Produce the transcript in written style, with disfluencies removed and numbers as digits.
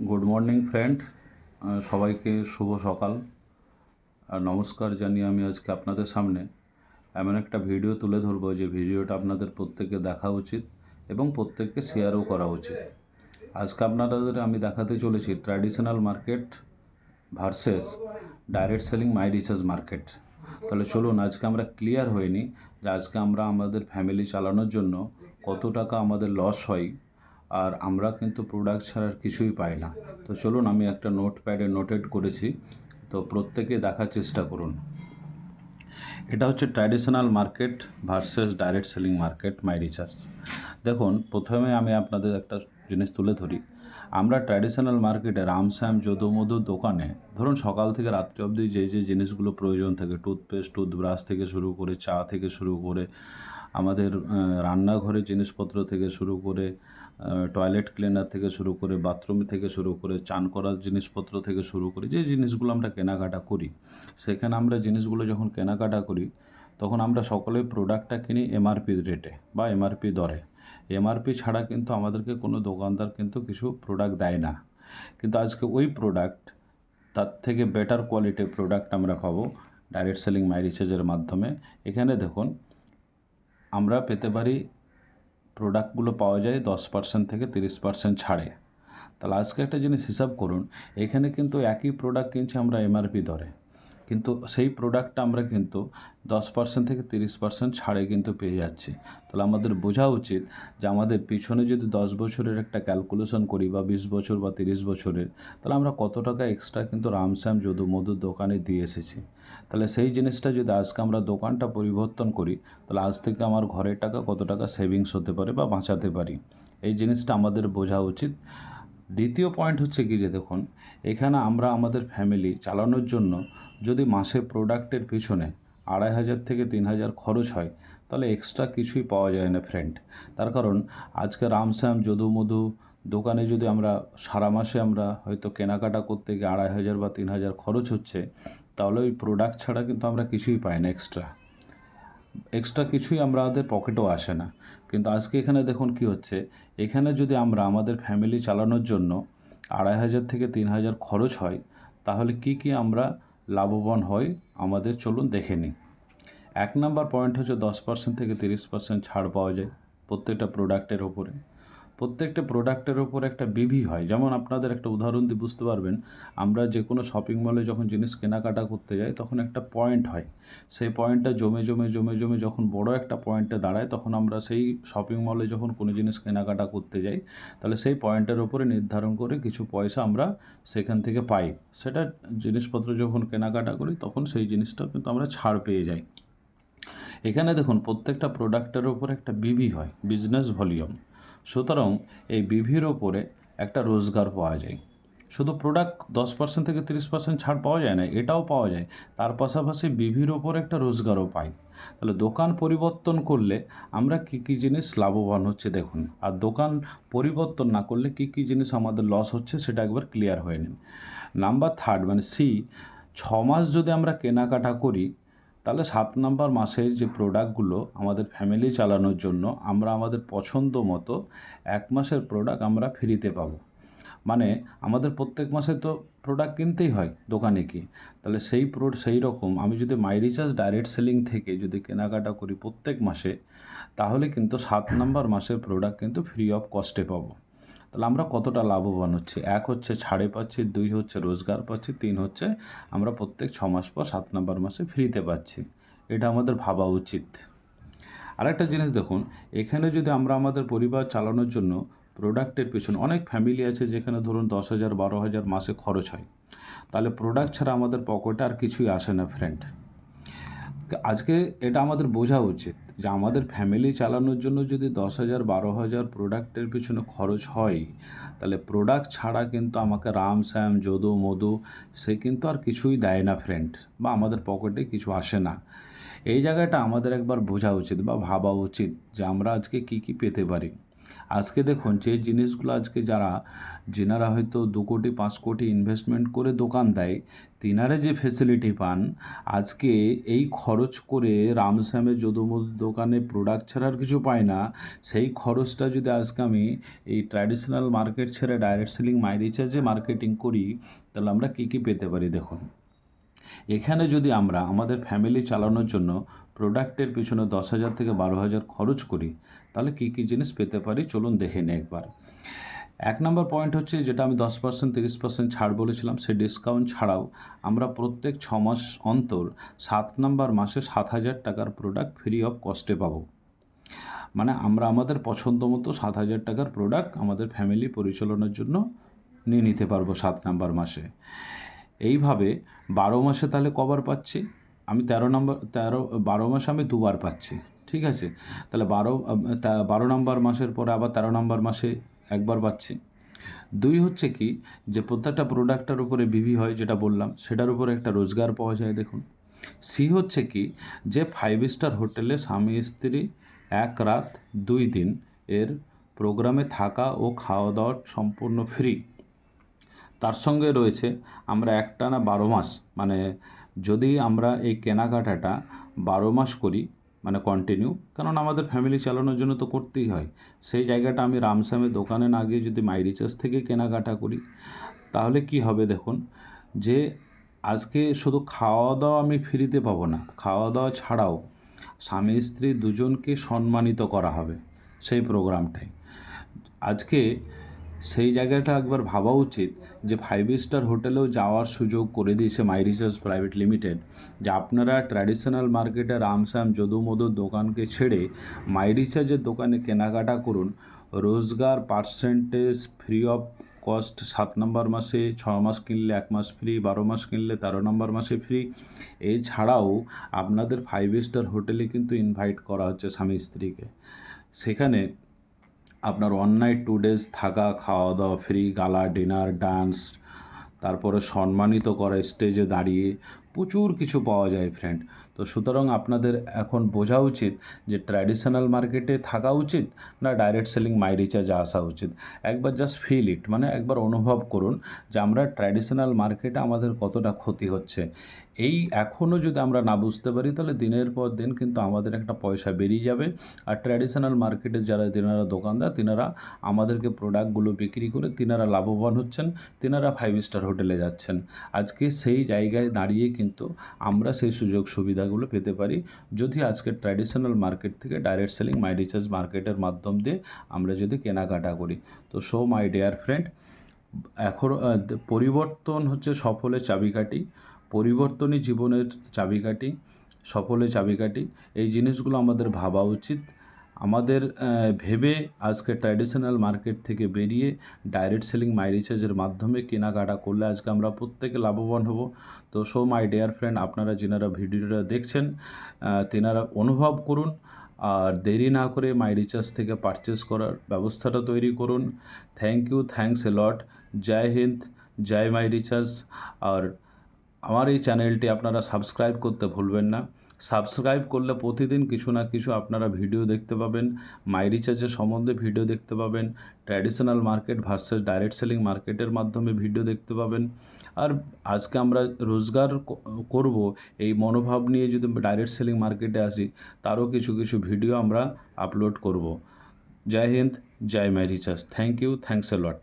Good morning friend, সবাইকে শুভ সকাল আর নমস্কার জানিয়ে আমি আজকে আপনাদের সামনে এমন একটা ভিডিও তুলে ধরবো যে ভিডিওটা আপনাদের প্রত্যেককে দেখা উচিত এবং প্রত্যেককে শেয়ারও করা উচিত। আজকে আপনাদের আমি দেখাতে চলেছি traditional market versus direct selling my recharge market. তাহলে চলুন আজকে আমরা ক্লিয়ার হয়ে নিই যে আজকে আমরা আমাদের ফ্যামিলি চালানোর জন্য কত টাকা আমাদের লস হয় আর আমরা কিন্তু প্রোডাক্ট ছাড়া আর কিছুই পাই না। তো চলুন আমি একটা নোটপ্যাডে নোটেট করেছি, তো প্রত্যেকে দেখার চেষ্টা করুন। এটা হচ্ছে traditional market versus direct selling market my recharge. দেখুন, প্রথমে আমি আপনাদের একটা জিনিস তুলে ধরি। আমরা ট্র্যাডিশনাল মার্কেটে রামশ্যাম যদু মধুর দোকানে ধরুন সকাল থেকে রাত্রি অবধি যে যে জিনিসগুলো প্রয়োজন থাকে, টুথপেস্ট টুথব্রাশ থেকে শুরু করে চা থেকে শুরু করে আমাদের রান্নাঘরের জিনিসপত্র থেকে শুরু করে টয়লেট ক্লিনার থেকে শুরু করে বাথরুম থেকে শুরু করে চান করার জিনিসপত্র থেকে শুরু করে যে জিনিসগুলো আমরা কেনাকাটা করি, সেখানে আমরা জিনিসগুলো যখন কেনাকাটা করি তখন আমরা সকলেই প্রোডাক্টটা কিনি এমআরপি রেটে বা এমআরপি দরে। এমআরপি ছাড়া কিন্তু আমাদেরকে কোনো দোকানদার কিন্তু কিছু প্রোডাক্ট দেয় না। কিন্তু আজকে ওই প্রোডাক্ট, তার থেকে বেটার কোয়ালিটির প্রোডাক্ট আমরা পাবো ডাইরেক্ট সেলিং মাই রিচার্জের মাধ্যমে। এখানে দেখুন, আমরা পেতে পারি প্রোডাক্টগুলো পাওয়া যায় 10% থেকে 30% ছাড়ে। তাহলে আজকে একটা জিনিস হিসাব করুন, এখানে কিন্তু একই প্রোডাক্ট কিনছি আমরা এমআরপি দরে, কিন্তু সেই প্রোডাক্টটা আমরা কিন্তু 10% থেকে 30% ছাড়ে কিন্তু পেয়ে যাচ্ছি। তাহলে আমাদের বোঝা উচিত যে আমাদের পিছনে যদি 10 বছরের একটা ক্যালকুলেশন করি বা 20 বছর বা 30 বছরের, তাহলে আমরা কত টাকা এক্সট্রা কিন্তু রামশ্যাম যদু মধুর দোকানে দিয়ে এসেছি। তাহলে সেই জিনিসটা যদি আজকে আমরা দোকানটা পরিবর্তন করি, তাহলে আজ থেকে আমার ঘরের টাকা কত টাকা সেভিংস হতে পারে বা বাঁচাতে পারি, এই জিনিসটা আমাদের বোঝা উচিত। দ্বিতীয় পয়েন্ট হচ্ছে কি যে দেখুন, এখানে আমরা আমাদের ফ্যামিলি চালানোর জন্য যদি মাসে প্রোডাক্টের পিছনে 2500 থেকে 3000 খরচ হয়, তাহলে এক্সট্রা কিছুই পাওয়া যায় না ফ্রেন্ড। তার কারণ আজকে রামশ্যাম যদু মধু দোকানে যদি আমরা সারা মাসে আমরা হয়তো কেনাকাটা করতে গিয়ে 2500 বা 3000 খরচ হচ্ছে, তাহলে ওই প্রোডাক্ট ছাড়া কিন্তু আমরা কিছুই পাই না, এক্সট্রা কিছুই আমাদের পকেটেও আসে না। কিন্তু আজকে এখানে দেখুন কি হচ্ছে, এখানে যদি আমরা আমাদের ফ্যামিলি চালানোর জন্য 2500 থেকে 3000 খরচ হয়, তাহলে কি কি আমরা লাভবান হই আমাদের চলুন দেখে নিই। 1 নম্বর পয়েন্ট হচ্ছে 10% থেকে 30% ছাড় পাওয়া যায় প্রত্যেকটা প্রোডাক্টের ওপরে। প্রত্যেকটা প্রোডাক্টের ওপর একটা বিভি হয়। যেমন আপনাদের একটা উদাহরণ দিয়ে বুঝতে পারবেন, আমরা যে কোনো শপিং মলে যখন জিনিস কেনাকাটা করতে যাই তখন একটা পয়েন্ট হয়। সেই পয়েন্টটা জমে জমে জমে জমে যখন বড় একটা পয়েন্টে দাঁড়ায়, তখন আমরা সেই শপিং মলে যখন কোনো জিনিস কেনাকাটা করতে যাই, তাহলে সেই পয়েন্টের ওপরে নির্ধারণ করে কিছু পয়সা আমরা সেখান থেকে পাই। সেটা জিনিসপত্র যখন কেনাকাটা করি তখন সেই জিনিসটা কিন্তু আমরা ছাড় পেয়ে যাই। এখানে দেখুন, প্রত্যেকটা প্রোডাক্টের ওপর একটা বিভি হয়, বিজনেস ভলিউম। সুতরাং এই বিভির ওপরে একটা রোজগার পাওয়া যায়। শুধু প্রোডাক্ট 10% থেকে 30% ছাড় পাওয়া যায় না, এটাও পাওয়া যায়, তার পাশাপাশি বিভির ওপর একটা রোজগারও পাই। তাহলে দোকান পরিবর্তন করলে আমরা কী কী জিনিস লাভবান হচ্ছে দেখুন, আর দোকান পরিবর্তন না করলে কী কী জিনিস আমাদের লস হচ্ছে সেটা একবার ক্লিয়ার হয়ে নিন। নাম্বার 3 মানে সি, 6 মাস যদি আমরা কেনাকাটা করি, তাহলে 7 নম্বর মাসে যে প্রোডাক্টগুলো আমাদের ফ্যামিলি চালানোর জন্য আমরা আমাদের পছন্দ মতো 1 মাসের প্রোডাক্ট আমরা ফ্রিতে পাবো। মানে আমাদের প্রত্যেক মাসে তো প্রোডাক্ট কিনতেই হয় দোকানে গিয়ে। তাহলে সেই রকম আমি যদি মাই রিচার্জ ডাইরেক্ট সেলিং থেকে যদি কেনাকাটা করি প্রত্যেক মাসে, তাহলে কিন্তু 7 নম্বর মাসের প্রোডাক্ট কিন্তু ফ্রি অফ কস্টে পাবো। তাহলে আমরা কতটা লাভবান হচ্ছি, 1 হচ্ছে ছাড়ে পাচ্ছি, 2 হচ্ছে রোজগার পাচ্ছি, 3 হচ্ছে আমরা প্রত্যেক 6 মাস পর 7 নম্বর মাসে ফ্রিতে পাচ্ছি। এটা আমাদের ভাবা উচিত। আরেকটা জিনিস দেখুন, এখানে যদি আমরা আমাদের পরিবার চালানোর জন্য প্রোডাক্টের পেছনে, অনেক ফ্যামিলি আছে যেখানে ধরুন 10,000 12,000 মাসে খরচ হয়, তাহলে প্রোডাক্ট ছাড়া আমাদের পকেটে আর কিছুই আসে না ফ্রেন্ড। আজকে এটা আমাদের বোঝা উচিত যে আমাদের ফ্যামিলি চালানোর জন্য যদি 10,000 12,000 প্রোডাক্টের পিছনে খরচ হয়, তাহলে প্রোডাক্ট ছাড়া কিন্তু আমাকে রামশ্যাম যদু মধু সে কিন্তু আর কিছুই দেয় না ফ্রেন্ড, বা আমাদের পকেটে কিছু আসে না। এই জায়গাটা আমাদের একবার বোঝা উচিত বা ভাবা উচিত যে আমরা আজকে কি কি পেতে পারি। আজকে দেখুন যে জিনিসগুলো আজকে যেনারা হয়তো 2 কোটি 5 কোটি ইনভেস্টমেন্ট করে দোকান দেয়, তিনারা যে ফেসিলিটি পান, আজকে এই খরচ করে রামশ্যামের যদুমধু দোকানে প্রোডাক্ট ছাড়া আর কিছু পায় না। সেই খরচটা যদি আজকে আমি এই ট্র্যাডিশনাল মার্কেট ছেড়ে ডাইরেক্ট সেলিং মাই রিচার্জে মার্কেটিং করি, তাহলে আমরা কী কী পেতে পারি দেখুন। এখানে যদি আমরা আমাদের ফ্যামিলি চালানোর জন্য প্রোডাক্টের পিছনে 10,000 থেকে 12,000 খরচ করি, তাহলে কী কী জিনিস পেতে পারি চলুন দেখে নিই একবার। 1 নম্বর পয়েন্ট হচ্ছে যেটা আমি 10% 30% ছাড় বলেছিলাম, সেই ডিসকাউন্ট ছাড়াও আমরা প্রত্যেক 6 মাস অন্তর 7 নম্বর মাসে 7,000 টাকার প্রোডাক্ট ফ্রি অফ কস্টে পাবো। মানে আমরা আমাদের পছন্দ মতো 7,000 টাকার প্রোডাক্ট আমাদের ফ্যামিলি পরিচালনার জন্য নিয়ে নিতে পারবো 7 নম্বর মাসে। এইভাবে 12 মাসে তাহলে কবার পাচ্ছি আমি? 12 মাসে আমি দুবার পাচ্ছি, ঠিক আছে। তাহলে 12 নম্বর মাসের পরে আবার 13 নম্বর মাসে একবার পাচ্ছি। 2 হচ্ছে কি, যে প্রত্যেকটা প্রোডাক্টের উপরে বিভি হয় যেটা বললাম, সেটার উপরে একটা রোজগার পাওয়া যায় দেখুন। সি হচ্ছে কি, যে 5 স্টার হোটেলে স্বামী স্ত্রী 1 রাত 2 দিন এর প্রোগ্রামে থাকা ও খাওয়া দাওয়া সম্পূর্ণ ফ্রি। তার সঙ্গে রয়েছে আমরা একটানা 12 মাস, মানে যদি আমরা এই কেনাকাটাটা 12 মাস করি, মানে কন্টিনিউ, কারণ আমাদের ফ্যামিলি চালানোর জন্য তো করতেই হয়, সেই জায়গাটা আমি রামশ্যামের দোকানে না গিয়ে যদি মাই রিচার্জ থেকে কেনাকাটা করি, তাহলে কি হবে দেখুন, যে আজকে শুধু খাওয়া দাওয়া আমি ফ্রিতে পাবো না, খাওয়া দাওয়া ছাড়াও স্বামী স্ত্রী দুজনকে সম্মানিত করা হবে সেই প্রোগ্রামটায়। আজকে সেই জায়গাটা একবার ভাবা উচিত যে 5 স্টার হোটেলেও যাওয়ার সুযোগ করে দিয়েছে মাই রিচার্জ প্রাইভেট লিমিটেড, যে আপনারা ট্র্যাডিশনাল মার্কেটে রামশ্যাম যদুমধুর দোকানকে ছেড়ে মাই রিচার্জের দোকানে কেনাকাটা করুন। রোজগার পার্সেন্টেজ ফ্রি অফ কস্ট 7 নম্বর মাসে, 6 মাস কিনলে 1 মাস ফ্রি, 12 মাস কিনলে 13 নম্বর মাসে ফ্রি। এছাড়াও আপনাদের 5 স্টার হোটেলে কিন্তু ইনভাইট করা হচ্ছে স্বামী স্ত্রীকে, সেখানে আপনার 1 নাইট 2 ডেজ থাকা খাওয়া দাওয়া ফ্রি, গালা ডিনার ডান্স, তারপরে সম্মানিত করা স্টেজে দাঁড়িয়ে প্রচুর কিছু পাওয়া যায় ফ্রেন্ড। তো সুতরাং আপনাদের এখন বোঝা উচিত যে ট্র্যাডিশনাল মার্কেটে থাকা উচিত না ডাইরেক্ট সেলিং মাই রিচার্জে আসা উচিত। একবার জাস্ট ফিল ইট, মানে একবার অনুভব করুন যে আমরা ট্র্যাডিশনাল মার্কেটে আমাদের কতটা ক্ষতি হচ্ছে। এই এখনও যদি আমরা না বুঝতে পারি, তাহলে দিনের পর দিন কিন্তু আমাদের একটা পয়সা বেরিয়ে যাবে। আর ট্র্যাডিশনাল মার্কেটে তেনারা দোকানদার, তেনারা আমাদেরকে প্রোডাক্টগুলো বিক্রি করে তেনারা লাভবান হচ্ছেন, তেনারা 5 স্টার হোটেলে যাচ্ছেন। আজকে সেই জায়গায় দাঁড়িয়ে কিন্তু আমরা সেই সুযোগ সুবিধাগুলো পেতে পারি, যদি আজকে ট্র্যাডিশনাল মার্কেট থেকে ডাইরেক্ট সেলিং মাই রিচার্জ মার্কেটের মাধ্যম দিয়ে আমরা যদি কেনাকাটা করি। তো সো মাই ডিয়ার ফ্রেন্ড, এখন পরিবর্তন হচ্ছে সফলের চাবিকাঠি, পরিবর্তনই জীবনের চাবিকাঠি, সফলের চাবিকাঠি। এই জিনিসগুলো আমাদের ভাবা উচিত। আমাদের ভেবে আজকে ট্র্যাডিশনাল মার্কেট থেকে বেরিয়ে ডাইরেক্ট সেলিং মাই রিচার্জের মাধ্যমে কেনাকাটা করলে আজকে আমরা প্রত্যেকে লাভবান হব। তো সো মাই ডিয়ার ফ্রেন্ড, আপনারা যেনারা ভিডিওটা দেখছেন তেনারা অনুভব করুন, আর দেরি না করে মাই রিচার্জ থেকে পারচেস করার ব্যবস্থাটা তৈরি করুন। Thank you, thanks a lot. জয় হিন্দ, জয় মাই রিচার্জ। আর আমার এই চ্যানেলটি আপনারা সাবস্ক্রাইব করতে ভুলবেন না। সাবস্ক্রাইব করলে প্রতিদিন কিছু না কিছু আপনারা ভিডিও দেখতে পাবেন, মাই রিচার্জের সম্বন্ধে ভিডিও দেখতে পাবেন, traditional market versus direct selling মার্কেটের মাধ্যমে ভিডিও দেখতে পাবেন। আর আজকে আমরা রোজগার করব এই মনোভাব নিয়ে যদি ডাইরেক্ট সেলিং মার্কেটে আসি, তারও কিছু কিছু ভিডিও আমরা আপলোড করব। জয় হিন্দ, জয় my recharge. Thank you, thanks a lot.